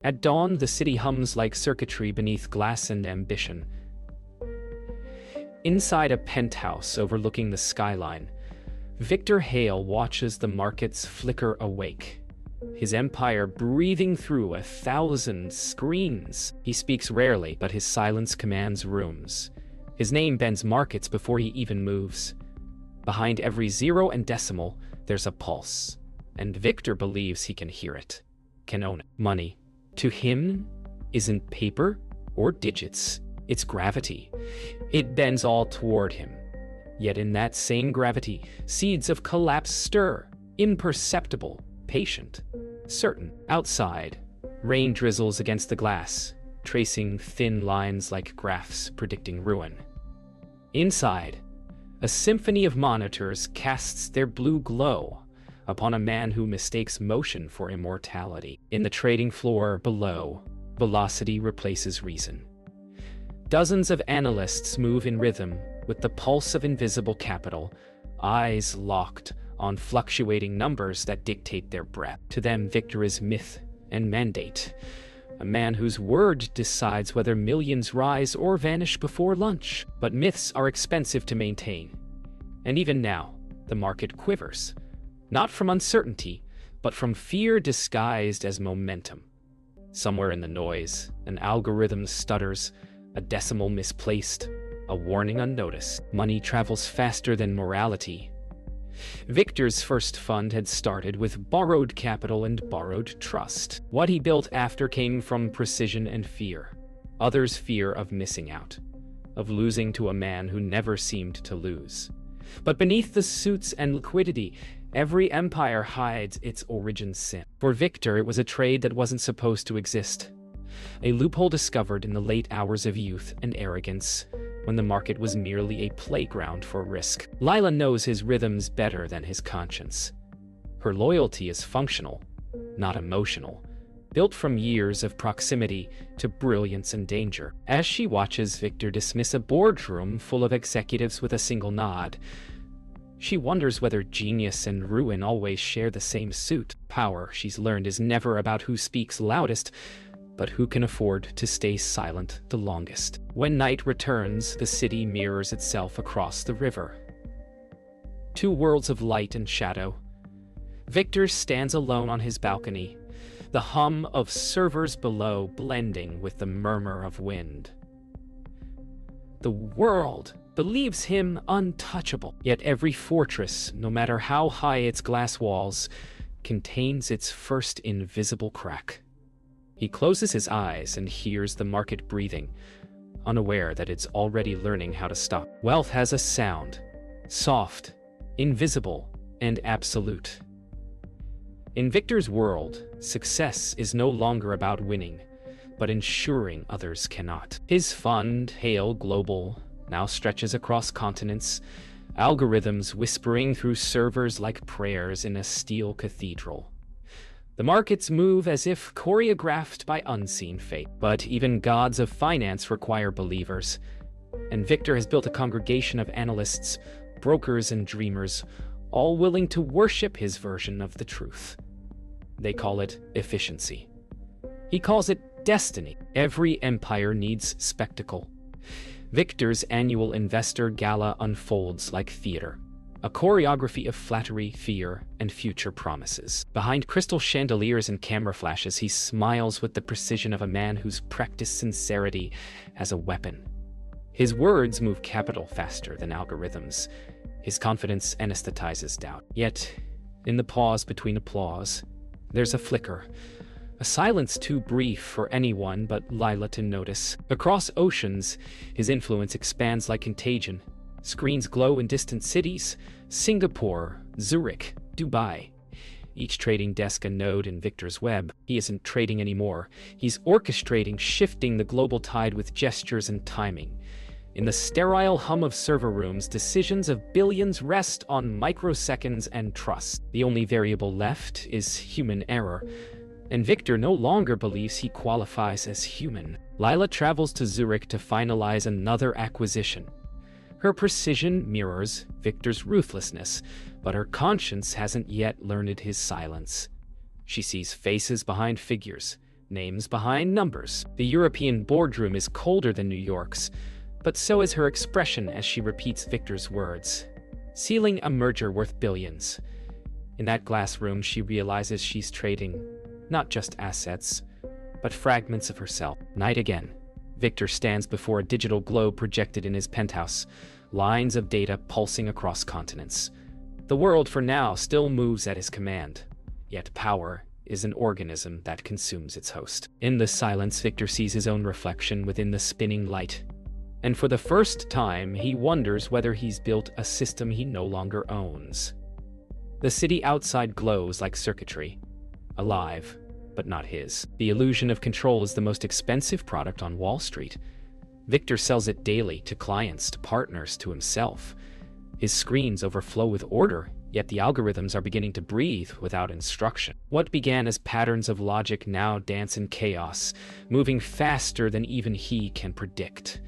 At dawn, the city hums like circuitry beneath glass and ambition. Inside a penthouse overlooking the skyline, Victor Hale watches the markets flicker awake, his empire breathing through 1,000 screens. He speaks rarely, but his silence commands rooms. His name bends markets before he even moves. Behind every zero and decimal, there's a pulse, and Victor believes he can hear it, can own it. Money, to him, isn't paper or digits, it's gravity. It bends all toward him. Yet in that same gravity, seeds of collapse stir, imperceptible, patient, certain. Outside, rain drizzles against the glass, tracing thin lines like graphs predicting ruin. Inside, a symphony of monitors casts their blue glow upon a man who mistakes motion for immortality. In the trading floor below, velocity replaces reason. Dozens of analysts move in rhythm with the pulse of invisible capital, eyes locked on fluctuating numbers that dictate their breath. To them, Victor is myth and mandate, a man whose word decides whether millions rise or vanish before lunch. But myths are expensive to maintain. And even now, the market quivers, not from uncertainty, but from fear disguised as momentum. Somewhere in the noise, an algorithm stutters, a decimal misplaced, a warning unnoticed. Money travels faster than morality. Victor's first fund had started with borrowed capital and borrowed trust. What he built after came from precision and fear. Others' fear of missing out, of losing to a man who never seemed to lose. But beneath the suits and liquidity, every empire hides its origin sin. For Victor, it was a trade that wasn't supposed to exist. A loophole discovered in the late hours of youth and arrogance, when the market was merely a playground for risk. Lila knows his rhythms better than his conscience. Her loyalty is functional, not emotional, built from years of proximity to brilliance and danger. As she watches Victor dismiss a boardroom full of executives with a single nod, she wonders whether genius and ruin always share the same suit. Power, she's learned, is never about who speaks loudest, but who can afford to stay silent the longest. When night returns, the city mirrors itself across the river. Two worlds of light and shadow. Victor stands alone on his balcony, the hum of servers below blending with the murmur of wind. The world believes him untouchable, yet every fortress, no matter how high its glass walls, contains its first invisible crack. He closes his eyes and hears the market breathing, unaware that it's already learning how to stop. Wealth has a sound, soft, invisible, and absolute. In Victor's world, success is no longer about winning, but ensuring others cannot. His fund, Hale Global, now stretches across continents, algorithms whispering through servers like prayers in a steel cathedral. The markets move as if choreographed by unseen fate. But even gods of finance require believers, and Victor has built a congregation of analysts, brokers, and dreamers, all willing to worship his version of the truth. They call it efficiency. He calls it destiny. Every empire needs spectacle. Victor's annual investor gala unfolds like theater, a choreography of flattery, fear, and future promises. Behind crystal chandeliers and camera flashes, he smiles with the precision of a man who's practiced sincerity as a weapon. His words move capital faster than algorithms. His confidence anesthetizes doubt. Yet, in the pause between applause, there's a flicker, a silence too brief for anyone but Lila to notice. Across oceans, his influence expands like contagion. Screens glow in distant cities, Singapore, Zurich, Dubai. Each trading desk a node in Victor's web. He isn't trading anymore. He's orchestrating, shifting the global tide with gestures and timing. In the sterile hum of server rooms, decisions of billions rest on microseconds and trust. The only variable left is human error, and Victor no longer believes he qualifies as human. Lila travels to Zurich to finalize another acquisition. Her precision mirrors Victor's ruthlessness, but her conscience hasn't yet learned his silence. She sees faces behind figures, names behind numbers. The European boardroom is colder than New York's, but so is her expression as she repeats Victor's words, sealing a merger worth billions. In that glass room, she realizes she's trading not just assets, but fragments of herself. Night again. Victor stands before a digital globe projected in his penthouse, lines of data pulsing across continents. The world, for now, still moves at his command, yet power is an organism that consumes its host. In the silence, Victor sees his own reflection within the spinning light, and for the first time, he wonders whether he's built a system he no longer owns. The city outside glows like circuitry, alive, but not his. The illusion of control is the most expensive product on Wall Street. Victor sells it daily to clients, to partners, to himself. His screens overflow with order, yet the algorithms are beginning to breathe without instruction. What began as patterns of logic now dance in chaos, moving faster than even he can predict.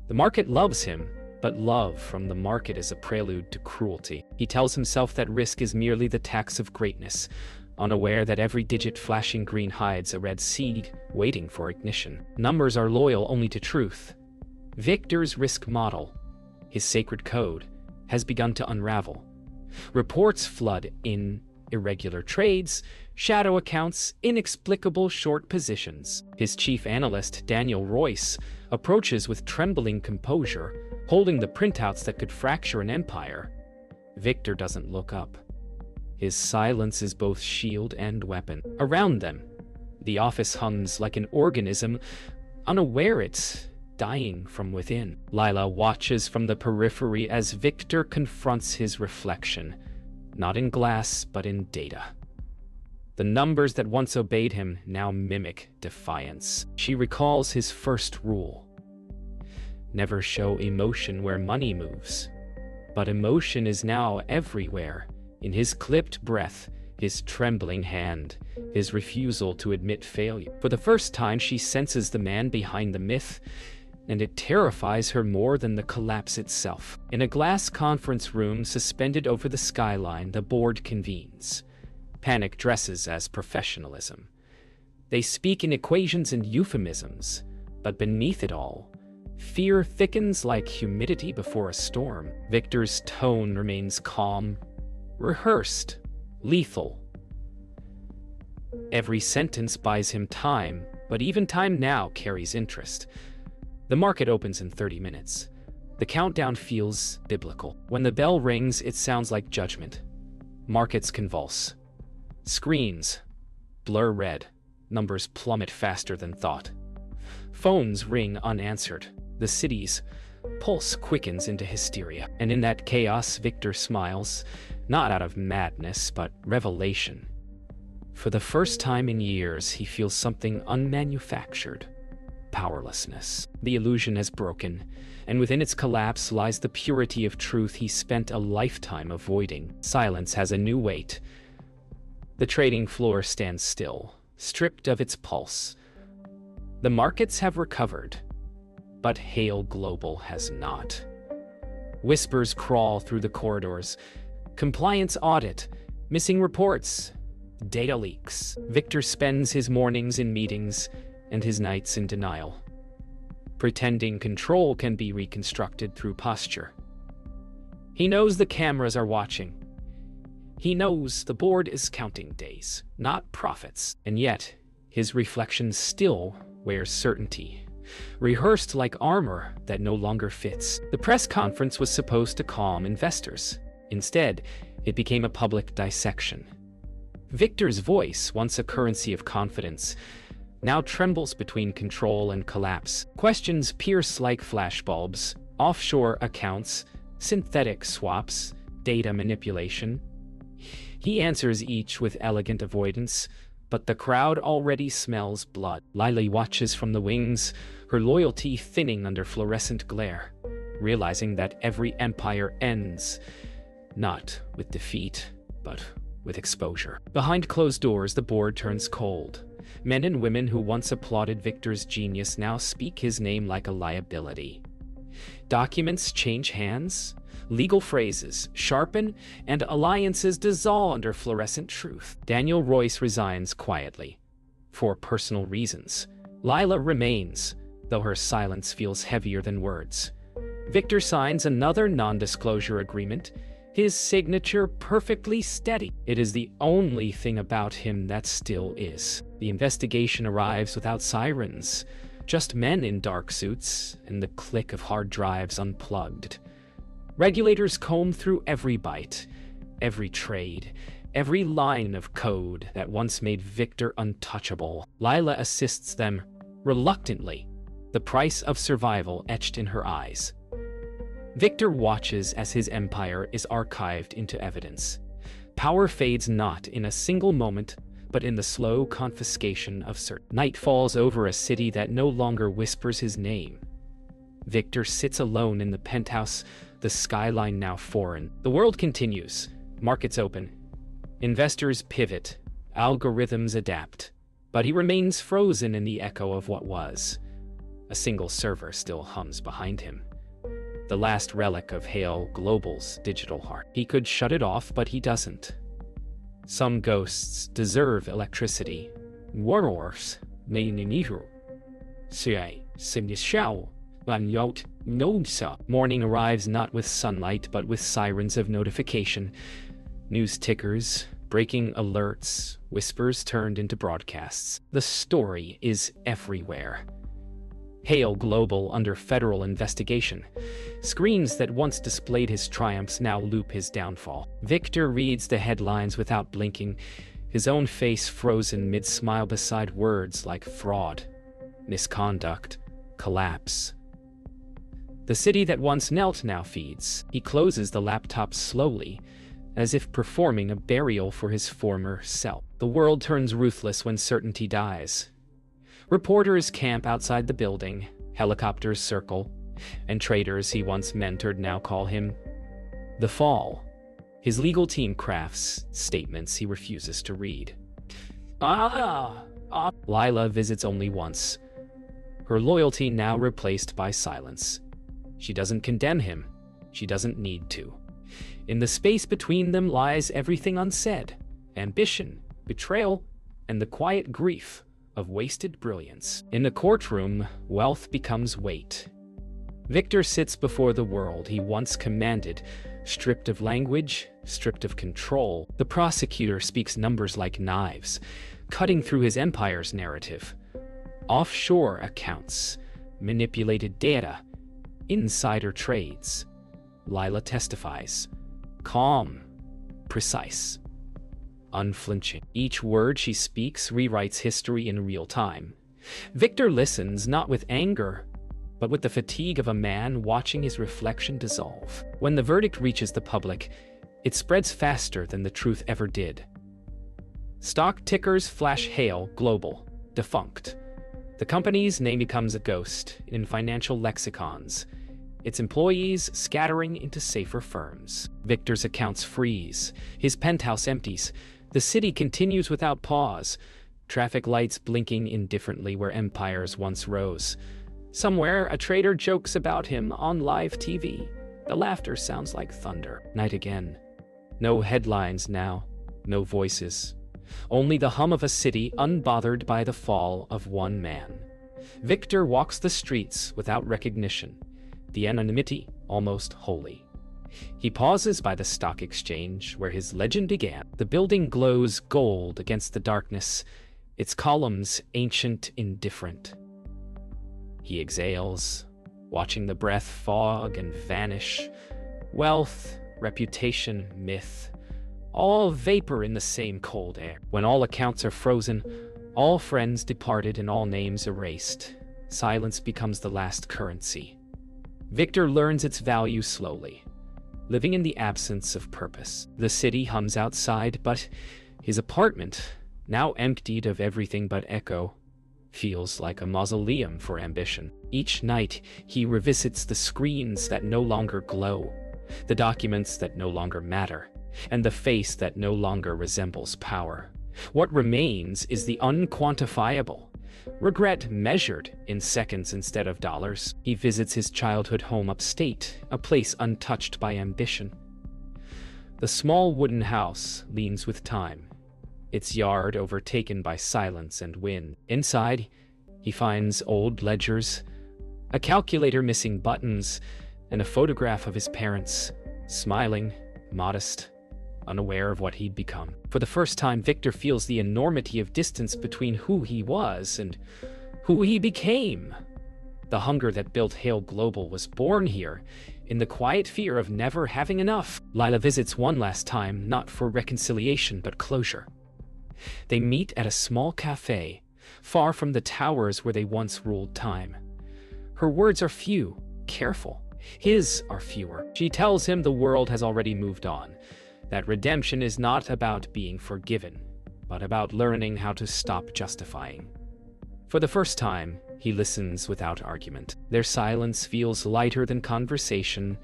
The market loves him, but love from the market is a prelude to cruelty. He tells himself that risk is merely the tax of greatness, unaware that every digit flashing green hides a red seed waiting for ignition. Numbers are loyal only to truth. Victor's risk model, his sacred code, has begun to unravel. Reports flood in irregular trades, shadow accounts, inexplicable short positions. His chief analyst, Daniel Royce, approaches with trembling composure, holding the printouts that could fracture an empire. Victor doesn't look up. His silence is both shield and weapon. Around them, the office hums like an organism, unaware it's dying from within. Lila watches from the periphery as Victor confronts his reflection, not in glass, but in data. The numbers that once obeyed him now mimic defiance. She recalls his first rule: never show emotion where money moves. But emotion is now everywhere, in his clipped breath, his trembling hand, his refusal to admit failure. For the first time, she senses the man behind the myth, and it terrifies her more than the collapse itself. In a glass conference room suspended over the skyline, the board convenes. Panic dresses as professionalism. They speak in equations and euphemisms, but beneath it all, fear thickens like humidity before a storm. Victor's tone remains calm, rehearsed, lethal. Every sentence buys him time, but even time now carries interest. The market opens in 30 minutes. The countdown feels biblical. When the bell rings, it sounds like judgment. Markets convulse. Screens blur red. Numbers plummet faster than thought. Phones ring unanswered. The city's pulse quickens into hysteria. And in that chaos, Victor smiles, not out of madness, but revelation. For the first time in years, he feels something unmanufactured. Powerlessness. The illusion has broken, and within its collapse lies the purity of truth he spent a lifetime avoiding. Silence has a new weight. The trading floor stands still, stripped of its pulse. The markets have recovered, but Hale Global has not. Whispers crawl through the corridors. Compliance audit, missing reports, data leaks. Victor spends his mornings in meetings and his nights in denial, pretending control can be reconstructed through posture. He knows the cameras are watching. He knows the board is counting days, not profits. And yet, his reflection still wears certainty, rehearsed like armor that no longer fits. The press conference was supposed to calm investors. Instead, it became a public dissection. Victor's voice, once a currency of confidence, now trembles between control and collapse. Questions pierce like flashbulbs: offshore accounts, synthetic swaps, data manipulation. He answers each with elegant avoidance, but the crowd already smells blood. Lily watches from the wings, her loyalty thinning under fluorescent glare, realizing that every empire ends, not with defeat, but with exposure. Behind closed doors, the board turns cold. Men and women who once applauded Victor's genius now speak his name like a liability. Documents change hands, legal phrases sharpen, and alliances dissolve under fluorescent truth. Daniel Royce resigns quietly, for personal reasons. Lila remains, though her silence feels heavier than words. Victor signs another non-disclosure agreement, his signature perfectly steady. It is the only thing about him that still is. The investigation arrives without sirens, just men in dark suits and the click of hard drives unplugged. Regulators comb through every byte, every trade, every line of code that once made Victor untouchable. Lila assists them, reluctantly, the price of survival etched in her eyes. Victor watches as his empire is archived into evidence. Power fades not in a single moment, but in the slow confiscation of certain. Night falls over a city that no longer whispers his name. Victor sits alone in the penthouse, the skyline now foreign. The world continues. Markets open. Investors pivot. Algorithms adapt. But he remains frozen in the echo of what was. A single server still hums behind him. The last relic of Hale Global's digital heart. He could shut it off, but he doesn't. Some ghosts deserve electricity. Warors may niru. Say, simnishao, yot, nosa. Morning arrives not with sunlight, but with sirens of notification. News tickers, breaking alerts, whispers turned into broadcasts. The story is everywhere. Hale Global under federal investigation. Screens that once displayed his triumphs now loop his downfall. Victor reads the headlines without blinking, his own face frozen mid-smile beside words like fraud, misconduct, collapse. The city that once knelt now feeds. He closes the laptop slowly, as if performing a burial for his former self. The world turns ruthless when certainty dies. Reporters camp outside the building, helicopters circle, and traders he once mentored now call him the Fall. His legal team crafts statements he refuses to read. Lila visits only once, her loyalty now replaced by silence. She doesn't condemn him. She doesn't need to. In the space between them lies everything unsaid: ambition, betrayal, and the quiet grief of wasted brilliance. In the courtroom, wealth becomes weight. Victor sits before the world he once commanded, stripped of language, stripped of control. The prosecutor speaks numbers like knives, cutting through his empire's narrative. Offshore accounts, manipulated data, insider trades. Lila testifies, calm, precise, unflinching. Each word she speaks rewrites history in real time. Victor listens not with anger, but with the fatigue of a man watching his reflection dissolve. When the verdict reaches the public, it spreads faster than the truth ever did. Stock tickers flash Hale Global, defunct. The company's name becomes a ghost in financial lexicons, its employees scattering into safer firms. Victor's accounts freeze, his penthouse empties. The city continues without pause, traffic lights blinking indifferently where empires once rose. Somewhere, a trader jokes about him on live TV. The laughter sounds like thunder. Night again. No headlines now, no voices. Only the hum of a city unbothered by the fall of one man. Victor walks the streets without recognition, the anonymity almost holy. He pauses by the stock exchange where his legend began. The building glows gold against the darkness, its columns ancient, indifferent. He exhales, watching the breath fog and vanish. Wealth, reputation, myth, all vapor in the same cold air. When all accounts are frozen, all friends departed and all names erased, silence becomes the last currency. Victor learns its value slowly, living in the absence of purpose. The city hums outside, but his apartment, now emptied of everything but echo, feels like a mausoleum for ambition. Each night, he revisits the screens that no longer glow, the documents that no longer matter, and the face that no longer resembles power. What remains is the unquantifiable, regret measured in seconds instead of dollars. He visits his childhood home upstate, a place untouched by ambition. The small wooden house leans with time, its yard overtaken by silence and wind. Inside, he finds old ledgers, a calculator missing buttons, and a photograph of his parents, smiling, modest, unaware of what he'd become. For the first time, Victor feels the enormity of distance between who he was and who he became. The hunger that built Hale Global was born here, in the quiet fear of never having enough. Lila visits one last time, not for reconciliation but closure. They meet at a small cafe, far from the towers where they once ruled time. Her words are few, careful. His are fewer. She tells him the world has already moved on, that redemption is not about being forgiven, but about learning how to stop justifying. For the first time, he listens without argument. Their silence feels lighter than conversation,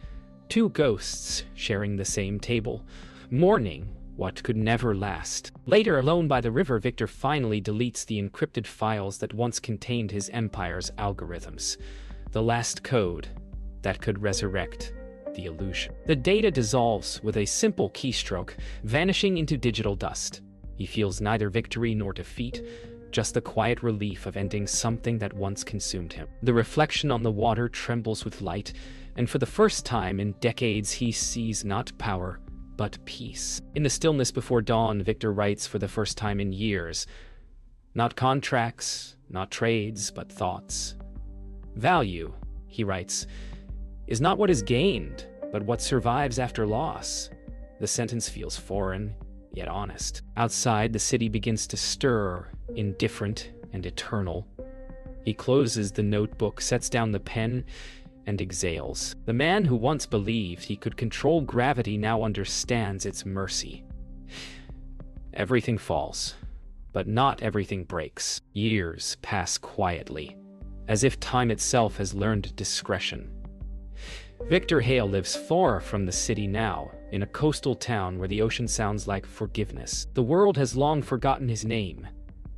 two ghosts sharing the same table, mourning what could never last. Later, alone by the river, Victor finally deletes the encrypted files that once contained his empire's algorithms, the last code that could resurrect the illusion. The data dissolves with a simple keystroke, vanishing into digital dust. He feels neither victory nor defeat, just the quiet relief of ending something that once consumed him. The reflection on the water trembles with light, and for the first time in decades he sees not power, but peace. In the stillness before dawn, Victor writes for the first time in years. Not contracts, not trades, but thoughts. Value, he writes, is not what is gained, but what survives after loss. The sentence feels foreign, yet honest. Outside, the city begins to stir, indifferent and eternal. He closes the notebook, sets down the pen, and exhales. The man who once believed he could control gravity now understands its mercy. Everything falls, but not everything breaks. Years pass quietly, as if time itself has learned discretion. Victor Hale lives far from the city now, in a coastal town where the ocean sounds like forgiveness. The world has long forgotten his name.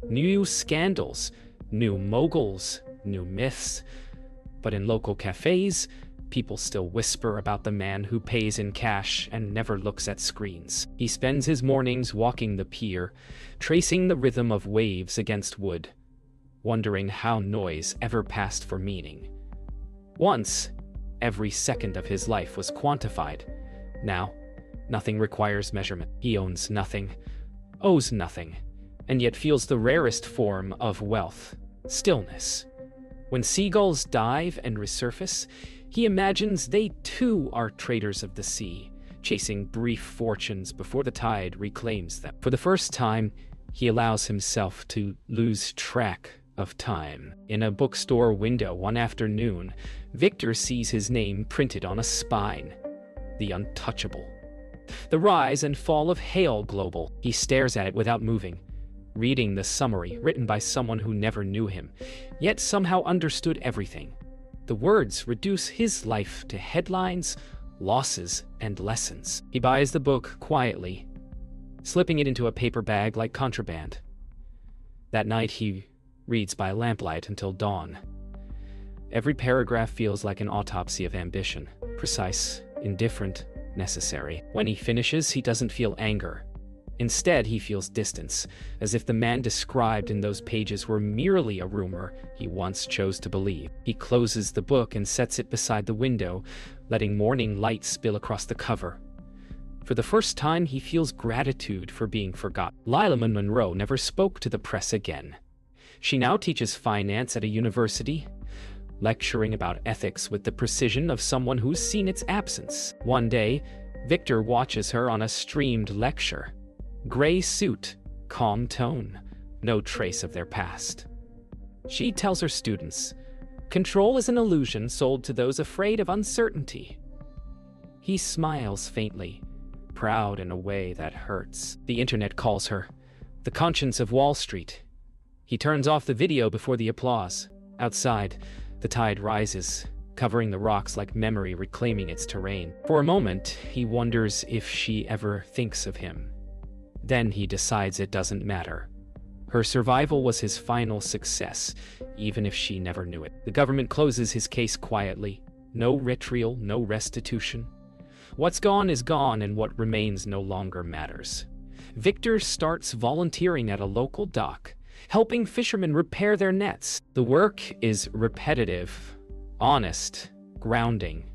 New scandals, new moguls, new myths. But in local cafes, people still whisper about the man who pays in cash and never looks at screens. He spends his mornings walking the pier, tracing the rhythm of waves against wood, wondering how noise ever passed for meaning. Once, every second of his life was quantified. Now, nothing requires measurement. He owns nothing, owes nothing, and yet feels the rarest form of wealth, stillness. When seagulls dive and resurface, he imagines they too are traders of the sea, chasing brief fortunes before the tide reclaims them. For the first time, he allows himself to lose track of time. In a bookstore window one afternoon, Victor sees his name printed on a spine, the Untouchable. The rise and fall of Hale Global. He stares at it without moving, reading the summary written by someone who never knew him, yet somehow understood everything. The words reduce his life to headlines, losses, and lessons. He buys the book quietly, slipping it into a paper bag like contraband. That night he reads by lamplight until dawn. Every paragraph feels like an autopsy of ambition, precise, indifferent, necessary. When he finishes, he doesn't feel anger. Instead, he feels distance, as if the man described in those pages were merely a rumor he once chose to believe. He closes the book and sets it beside the window, letting morning light spill across the cover. For the first time, he feels gratitude for being forgotten. Lila Monroe never spoke to the press again. She now teaches finance at a university, lecturing about ethics with the precision of someone who's seen its absence. One day, Victor watches her on a streamed lecture. Gray suit, calm tone, no trace of their past. She tells her students, control is an illusion sold to those afraid of uncertainty. He smiles faintly, proud in a way that hurts. The internet calls her the conscience of Wall Street. He turns off the video before the applause. Outside, the tide rises, covering the rocks like memory reclaiming its terrain. For a moment, he wonders if she ever thinks of him. Then he decides it doesn't matter. Her survival was his final success, even if she never knew it. The government closes his case quietly. No vitriol, no restitution. What's gone is gone, and what remains no longer matters. Victor starts volunteering at a local dock, helping fishermen repair their nets. The work is repetitive, honest, grounding.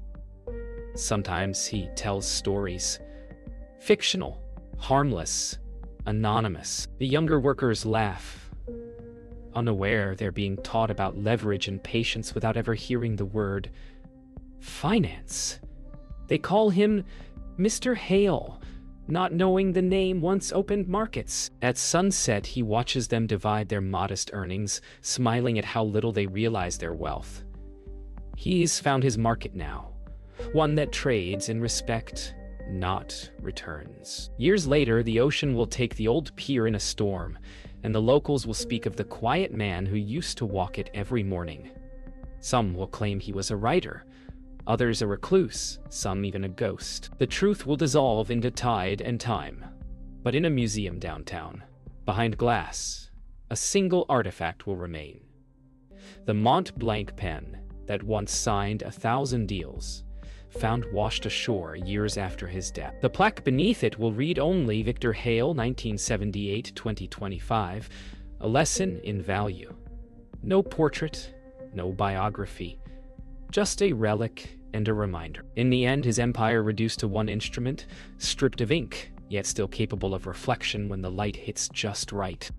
Sometimes he tells stories. Fictional, harmless, anonymous. The younger workers laugh, unaware they're being taught about leverage and patience without ever hearing the word finance. They call him Mr. Hale, not knowing the name once opened markets. At sunset, he watches them divide their modest earnings, smiling at how little they realize their wealth. He's found his market now, one that trades in respect, not returns. Years later, the ocean will take the old pier in a storm, and the locals will speak of the quiet man who used to walk it every morning. Some will claim he was a writer, others a recluse, some even a ghost. The truth will dissolve into tide and time. But in a museum downtown, behind glass, a single artifact will remain. The Mont Blanc pen that once signed 1,000 deals, found washed ashore years after his death. The plaque beneath it will read only Victor Hale, 1978-2025, a lesson in value. No portrait, no biography, just a relic and a reminder. In the end, his empire reduced to one instrument, stripped of ink, yet still capable of reflection when the light hits just right.